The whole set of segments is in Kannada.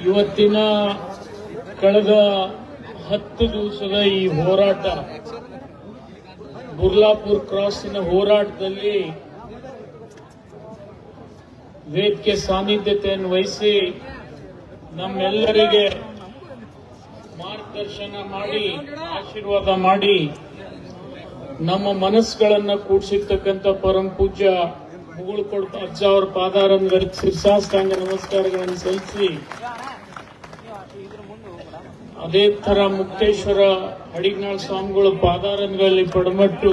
ಇವತ್ತಿನ ಕಳೆದ 10 ದಿವಸದ ಈ ಹೋರಾಟ, ಬುರ್ಲಾಪುರ್ ಕ್ರಾಸಿನ ಹೋರಾಟದಲ್ಲಿ ವೇದಿಕೆ ಸಾನ್ನಿಧ್ಯತೆಯನ್ನು ವಹಿಸಿ ನಮ್ಮೆಲ್ಲರಿಗೆ ಮಾರ್ಗದರ್ಶನ ಮಾಡಿ ಆಶೀರ್ವಾದ ಮಾಡಿ ನಮ್ಮ ಮನಸ್ಸುಗಳನ್ನು ಕೂಡಿಸಿರ್ತಕ್ಕಂಥ ಪರಮ ಪೂಜ್ಯ ಮುಗುಳ್ಕೊಡ್ ಅಜ್ಜ ಅವರ ಪಾದಾರಗಳಿಗೆ ಶಿರಸಾಷ್ಟಾಂಗ ನಮಸ್ಕಾರಗಳನ್ನು ಸಲ್ಲಿಸಿ, ಅದೇ ತರ ಮುಕ್ತೇಶ್ವರ ಹಡಿಗ್ನಾಳ್ ಸ್ವಾಮಿಗಳ ಪಾದಾರಗಳಲ್ಲಿ ಪಡಮಟ್ಟು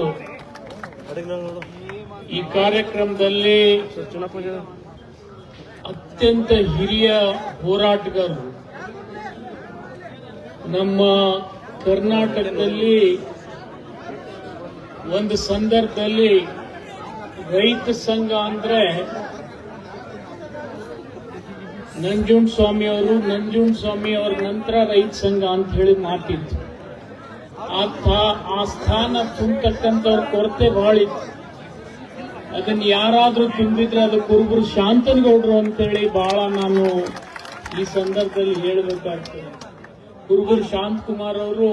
ಈ ಕಾರ್ಯಕ್ರಮದಲ್ಲಿ ಅತ್ಯಂತ ಹಿರಿಯ ಹೋರಾಟಗಾರರು ನಮ್ಮ ಕರ್ನಾಟಕದಲ್ಲಿ ಒಂದು ಸಂದರ್ಭದಲ್ಲಿ ರೈತ ಸಂಘ ಅಂದ್ರೆ ನಂಜುಂಡಸ್ವಾಮಿ ಅವರ ನಂತರ ರೈತ ಸಂಘ ಅಂತ ಹೇಳಿ ಮಾತಿತ್ತು. ಆ ಸ್ಥಾನ ತುಂಬತಕ್ಕಂಥವ್ರ ಕೊರತೆ ಬಹಳ ಇತ್ತು. ಅದನ್ನ ಯಾರಾದ್ರೂ ತುಂಬಿದ್ರೆ ಅದು ಕುರುಬರು ಶಾಂತನಗೌಡರು ಅಂತೇಳಿ ಬಹಳ ನಾನು ಈ ಸಂದರ್ಭದಲ್ಲಿ ಹೇಳಬೇಕಾಗ್ತದೆ. ಕುರುಬರು ಶಾಂತಕುಮಾರ್ ಅವರು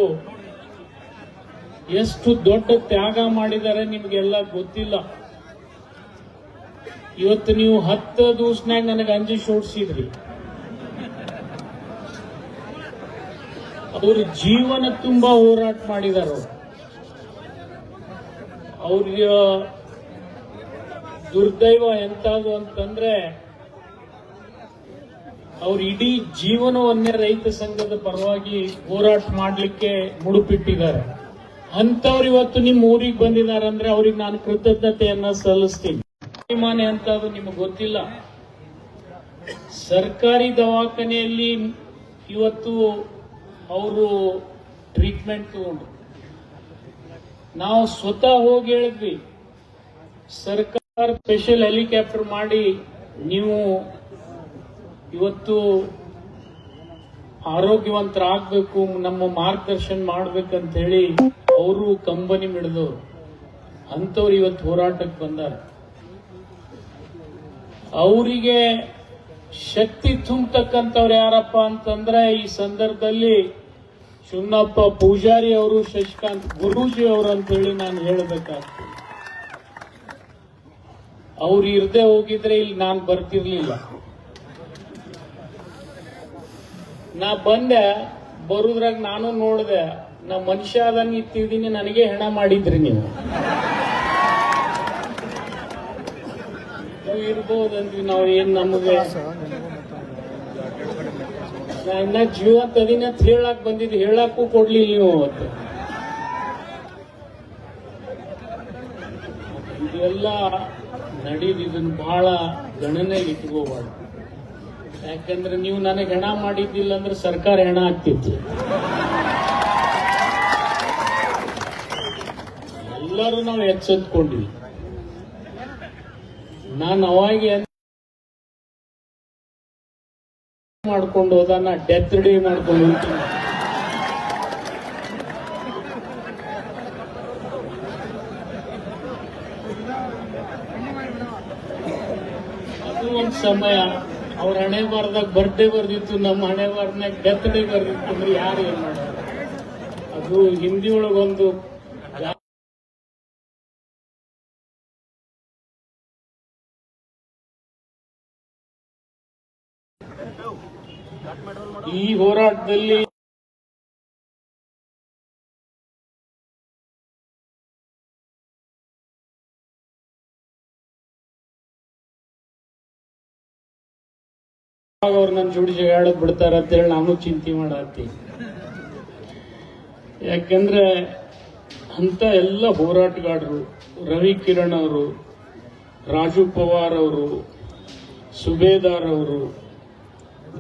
ಎಷ್ಟು ದೊಡ್ಡ ತ್ಯಾಗ ಮಾಡಿದ್ದಾರೆ ನಿಮ್ಗೆಲ್ಲ ಗೊತ್ತಿಲ್ಲ. ಇವತ್ತು ನೀವು 10 ದಿವಸನಾಗ ನನಗೆ ಅಂಜಿಸಿ ಓಡಿಸಿದ್ರಿ. ಅವ್ರ ಜೀವನ ತುಂಬಾ ಹೋರಾಟ ಮಾಡಿದಾರ. ಅವ್ರ ದುರ್ದೈವ ಎಂತದು ಅಂತಂದ್ರೆ ಅವ್ರ ಇಡೀ ಜೀವನವನ್ನೇ ರೈತ ಸಂಘದ ಪರವಾಗಿ ಹೋರಾಟ ಮಾಡಲಿಕ್ಕೆ ಮುಡುಪಿಟ್ಟಿದ್ದಾರೆ. ಅಂತವ್ರು ಇವತ್ತು ನಿಮ್ಮ ಊರಿಗೆ ಬಂದಿದ್ದಾರೆ ಅಂದ್ರೆ ಅವ್ರಿಗೆ ನಾನು ಕೃತಜ್ಞತೆಯನ್ನ ಸಲ್ಲಿಸ್ತೀನಿ. ಅಭಿಮಾನಿ ಅಂತ ಅದು ನಿಮಗೆ ಗೊತ್ತಿಲ್ಲ. ಸರ್ಕಾರಿ ದವಾಖಾನೆಯಲ್ಲಿ ಇವತ್ತು ಅವರು ಟ್ರೀಟ್ಮೆಂಟ್ ತಗೊಂಡ್ರು. ನಾವು ಸ್ವತಃ ಹೋಗಿ ಹೇಳಿದ್ವಿ, ಸರ್ಕಾರ ಸ್ಪೆಷಲ್ ಹೆಲಿಕಾಪ್ಟರ್ ಮಾಡಿ ನೀವು ಇವತ್ತು ಆರೋಗ್ಯವಂತರಾಗಬೇಕು, ನಮ್ಮ ಮಾರ್ಗದರ್ಶನ ಮಾಡ್ಬೇಕಂತ ಹೇಳಿ ಅವರು ಕಂಬನಿ ಮಿಡಿದವರು. ಅಂತವ್ರು ಇವತ್ತು ಹೋರಾಟಕ್ಕೆ ಬಂದಾರ. ಅವರಿಗೆ ಶಕ್ತಿ ತುಂಬತಕ್ಕಂಥವ್ರು ಯಾರಪ್ಪ ಅಂತಂದ್ರೆ ಈ ಸಂದರ್ಭದಲ್ಲಿ ಚುನ್ನಪ್ಪ ಪೂಜಾರಿ ಅವರು, ಶಶಿಕಾಂತ್ ಗುರೂಜಿ ಅವರು ಅಂತ ಹೇಳಿ ನಾನು ಹೇಳಬೇಕಾಗ್ತದೆ. ಅವ್ರು ಇರದೆ ಹೋಗಿದ್ರೆ ಇಲ್ಲಿ ನಾನು ಬರ್ತಿರ್ಲಿಲ್ಲ. ನಾ ಬಂದೆ, ಬರುದ್ರಾಗ ನಾನು ನೋಡಿದೆ, ನಾ ಮನುಷ್ಯ ಅದನ್ನ ಇತ್ತಿದ್ದೀನಿ, ನನಗೆ ಹೆಣ ಮಾಡಿದ್ರಿ ನೀವು ಇರ್ಬೋದಂದ್ವಿ. ನಾವು ಏನ್ ನಮಗೆ ಇನ್ನ ಜೀವಂತ ಅದೀನಿ ಅಂತ ಹೇಳಕ್ ಬಂದಿದ್ದು, ಹೇಳಕ್ಕೂ ಕೊಡ್ಲಿಲ್ಲ ನೀವು. ಅವತ್ತು ಇದೆಲ್ಲ ನಡೀದು, ಇದನ್ನ ಬಹಳ ಗಣನೆಗೆ ಇಟ್ಕೋಬಾರ್ದು. ಯಾಕಂದ್ರೆ ನೀವು ನನಗೆ ಹೆಣ ಮಾಡಿದ್ದಿಲ್ಲ ಅಂದ್ರೆ ಸರ್ಕಾರ ಹೆಣ ಆಗ್ತಿತ್ತು. ಎಲ್ಲರೂ ನಾವು ಎಚ್ಚೆತ್ಕೊಂಡಿವಿ. ನಾನು ಅವಾಗ ಮಾಡ್ಕೊಂಡು ಹೋದ, ನಾ ಡೆತ್ ಡೇ ಮಾಡ್ಕೊಂಡು ಹೋಗ್ತೀನಿ. ಅದು ಒಂದು ಸಮಯ. ಅವ್ರ ಹಣೆ ಬಾರದಾಗ ಬರ್ಡೇ ಬರ್ದಿತ್ತು, ನಮ್ಮ ಹಣೆ ಬಾರದಾಗ ಡೆತ್ ಡೇ ಬರ್ದಿತ್ತು ಅಂದ್ರೆ ಯಾರು ಏನ್ ಮಾಡ್ತಾರೆ? ಅದು ಹಿಂದಿ ಒಳಗೊಂದು ಈ ಹೋರಾಟದಲ್ಲಿ ಅವ್ರು ನನ್ನ ಜೋಡಿ ಜಗಾಡೋದ್ ಬಿಡ್ತಾರ ಅಂತೇಳಿ ನಾನು ಚಿಂತೆ ಮಾಡತ್ತೀನಿ. ಯಾಕಂದ್ರೆ ಅಂತ ಎಲ್ಲ ಹೋರಾಟಗಾರರು, ರವಿ ಕಿರಣ್ ಅವರು, ರಾಜು ಪವಾರ್ ಅವರು, ಸುಬೇದಾರ್ ಅವರು,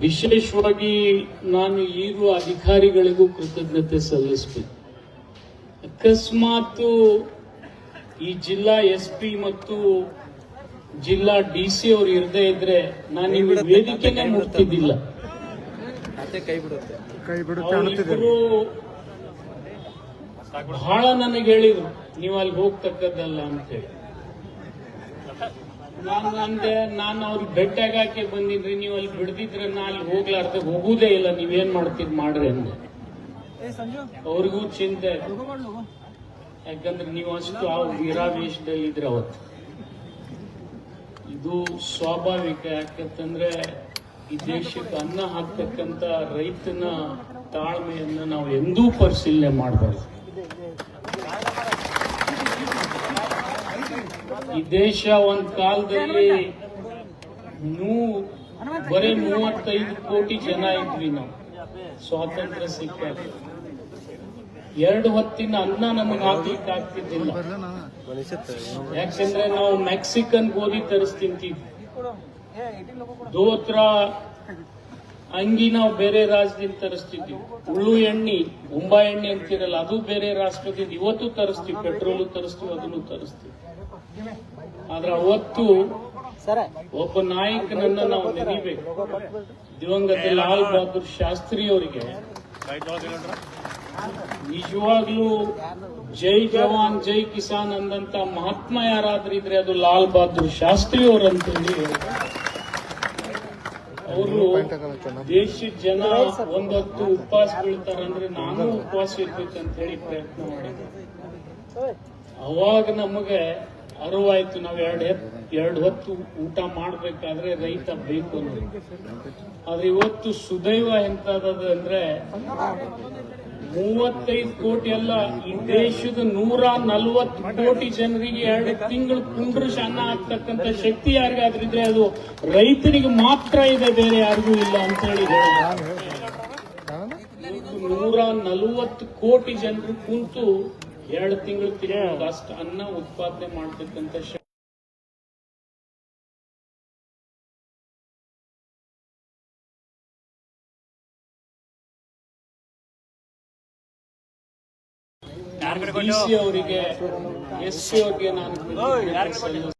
ವಿಶೇಷವಾಗಿ ನಾನು ಈಗೂ ಅಧಿಕಾರಿಗಳಿಗೂ ಕೃತಜ್ಞತೆ ಸಲ್ಲಿಸಬೇಕು. ಅಕಸ್ಮಾತ್ ಈ ಜಿಲ್ಲಾ SP ಮತ್ತು ಜಿಲ್ಲಾ DC ಅವರು ಇರದೇ ಇದ್ರೆ ನಾನು ಈ ವೇದಿಕೆನೇ ಮುಟ್ತಿದ್ದಿಲ್ಲ. ಇವರು ಬಹಳ ನನಗೆ ಹೇಳಿದ್ರು, ನೀವು ಅಲ್ಲಿ ಹೋಗ್ತಕ್ಕದ್ದಲ್ಲ ಅಂತೇಳಿ. ನಾನು ಅವ್ರಿಗೆ ಭೇಟಿಯಾಗಕ್ಕೆ ಬಂದಿದ್ರಿ, ನೀವು ಅಲ್ಲಿ ಬಿಡ್ದಿದ್ರೆ ನಾ ಅಲ್ಲಿ ಹೋಗ್ಲಾರ್ದೆ ಹೋಗುದೇ ಇಲ್ಲ, ನೀವೇನ್ ಮಾಡ್ತೀರಿ ಮಾಡ್ರಿ ಅಂದೆ. ಅವ್ರಿಗೂ ಚಿಂತೆ, ಯಾಕಂದ್ರೆ ನೀವು ಅಷ್ಟು ಆ ವೀರಾವೇಶದಲ್ಲಿ ಇದ್ರೆ ಅವತ್ತು. ಇದು ಸ್ವಾಭಾವಿಕ, ಯಾಕಂತಂದ್ರೆ ಈ ದೇಶಕ್ಕೆ ಅನ್ನ ಹಾಕ್ತಕ್ಕಂತ ರೈತನ ತಾಳ್ಮೆಯನ್ನು ನಾವು ಎಂದೂ ಪರಿಶೀಲನೆ ಮಾಡಬಾರ್ದು. ಈ ದೇಶ ಒಂದ್ ಕಾಲದಲ್ಲಿ ಬರೀ 35 ಕೋಟಿ ಜನ ಇದ್ವಿ ನಾವು ಸ್ವಾತಂತ್ರ್ಯ ಸಿಕ್ಕಾಗ. 2 ಹೊತ್ತಿನ ಅನ್ನ ನಮಗೆ ಹಾಕ್ಲಿಕ್ಕೆ ಆಗ್ತಿದ್ದಿಲ್ಲ, ಯಾಕಂದ್ರೆ ನಾವು ಮೆಕ್ಸಿಕನ್ ಗೋಧಿ ತರಿಸ್ತಿದ್ವಿ. ದೋತ್ರ ಅಂಗಿ ನಾವು ಬೇರೆ ರಾಜ್ಯದಿಂದ ತರಿಸ್ತಿದ್ವಿ. ಉಳ್ಳು ಎಣ್ಣೆ, ಉಂಬಾ ಎಣ್ಣೆ ಅಂತಿರಲ್ಲ, ಅದು ಬೇರೆ ರಾಷ್ಟ್ರದಿಂದ ಇವತ್ತು ತರಿಸ್ತೀವಿ. ಪೆಟ್ರೋಲು ತರಿಸ್ತೀವಿ, ಅದನ್ನು ತರಿಸ್ತೀವಿ. ಆದ್ರೆ ಅವತ್ತು ಒಬ್ಬ ನಾಯಕನನ್ನ ನಾವು ನೆನೀಬೇಕು. ದಿವಂಗತ ಲಾಲ್ ಬಹದ್ದೂರ್ ಶಾಸ್ತ್ರಿ ಅವರಿಗೆ ನಿಜವಾಗ್ಲೂ ಜೈ ಜವಾನ್ ಜೈ ಕಿಸಾನ್ ಅಂದಂತ ಮಹಾತ್ಮ ಯಾರಾದ್ರೂ ಇದ್ರೆ ಅದು ಲಾಲ್ ಬಹದ್ದೂರ್ ಶಾಸ್ತ್ರಿ ಅವರಂತೇಳಿ. ಅವರು ದೇಶದ ಜನ ಒಂದೊತ್ತು ಉಪವಾಸ ಬೀಳ್ತಾರಂದ್ರೆ ನಾನು ಉಪವಾಸ ಇರ್ಬೇಕಂತ ಹೇಳಿ ಪ್ರಯತ್ನ ಮಾಡಿದ್ದೆ. ಅವಾಗ ನಮಗೆ ಅರಿವಾಯ್ತು, ನಾವು ಎರಡು ಹೊತ್ತು ಊಟ ಮಾಡ್ಬೇಕಾದ್ರೆ ರೈತ ಬೇಕು ಅನ್ನೋದು. ಆದ್ರೆ ಇವತ್ತು ಸುದೈವ ಎಂತದ ಅಂದ್ರೆ 35 ಕೋಟಿ ಅಲ್ಲ, ಈ ದೇಶದ 140 ಕೋಟಿ ಜನರಿಗೆ 2 ತಿಂಗಳು ಕುಂಡ್ರಿಸಿ ಅನ್ನ ಹಾಕ್ತಕ್ಕಂಥ ಶಕ್ತಿ ಯಾರಿಗಾದ್ರಿದ್ರೆ ಅದು ರೈತರಿಗೆ ಮಾತ್ರ ಇದೆ, ಬೇರೆ ಯಾರಿಗೂ ಇಲ್ಲ ಅಂತ ಹೇಳಿ ಹೇಳಿದ್ರು. 140 ಕೋಟಿ ಜನರು ಕುಂತು 2 ತಿಂಗಳು ತಿಂಗಳು ಅಷ್ಟು ಅನ್ನ ಉತ್ಪಾದನೆ ಮಾಡ್ತಕ್ಕಂಥ ಡಿಸಿ ಅವರಿಗೆ, ಎಸ್ ಪಿ ಅವರಿಗೆ ನಾನು